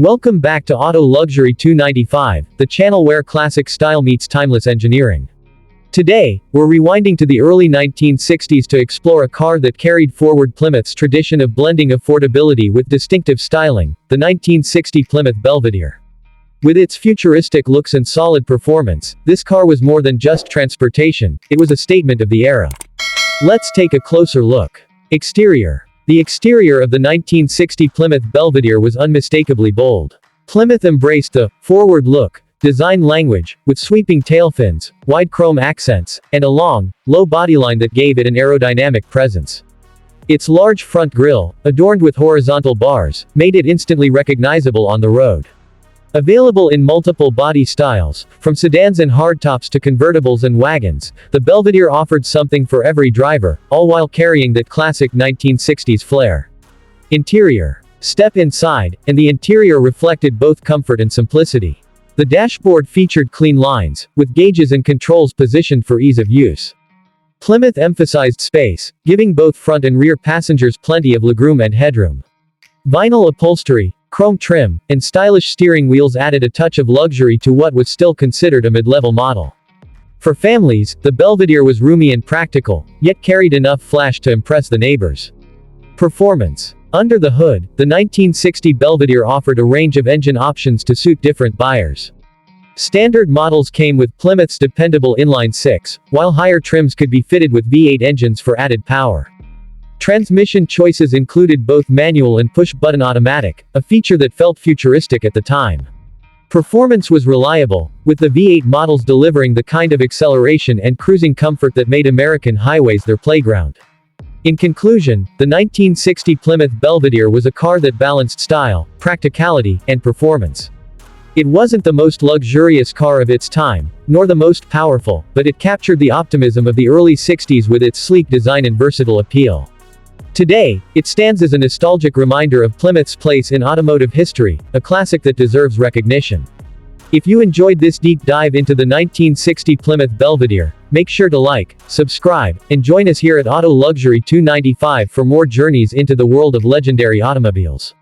Welcome back to Auto Luxury 295, the channel where classic style meets timeless engineering. Today, we're rewinding to the early 1960s to explore a car that carried forward Plymouth's tradition of blending affordability with distinctive styling, the 1960 Plymouth Belvedere. With its futuristic looks and solid performance, this car was more than just transportation, it was a statement of the era. Let's take a closer look. Exterior. The exterior of the 1960 Plymouth Belvedere was unmistakably bold. Plymouth embraced the forward look design language, with sweeping tailfins, wide chrome accents, and a long, low bodyline that gave it an aerodynamic presence. Its large front grille, adorned with horizontal bars, made it instantly recognizable on the road. Available in multiple body styles, from sedans and hardtops to convertibles and wagons, the Belvedere offered something for every driver, all while carrying that classic 1960s flair. Interior. Step inside, and the interior reflected both comfort and simplicity. The dashboard featured clean lines, with gauges and controls positioned for ease of use. Plymouth emphasized space, giving both front and rear passengers plenty of legroom and headroom. Vinyl upholstery, chrome trim, and stylish steering wheels added a touch of luxury to what was still considered a mid-level model. For families, the Belvedere was roomy and practical, yet carried enough flash to impress the neighbors. Performance. Under the hood, the 1960 Belvedere offered a range of engine options to suit different buyers. Standard models came with Plymouth's dependable inline-six, while higher trims could be fitted with V8 engines for added power. Transmission choices included both manual and push-button automatic, a feature that felt futuristic at the time. Performance was reliable, with the V8 models delivering the kind of acceleration and cruising comfort that made American highways their playground. In conclusion, the 1960 Plymouth Belvedere was a car that balanced style, practicality, and performance. It wasn't the most luxurious car of its time, nor the most powerful, but it captured the optimism of the early 60s with its sleek design and versatile appeal. Today, it stands as a nostalgic reminder of Plymouth's place in automotive history, a classic that deserves recognition. If you enjoyed this deep dive into the 1960 Plymouth Belvedere, make sure to like, subscribe, and join us here at Auto Luxury 295 for more journeys into the world of legendary automobiles.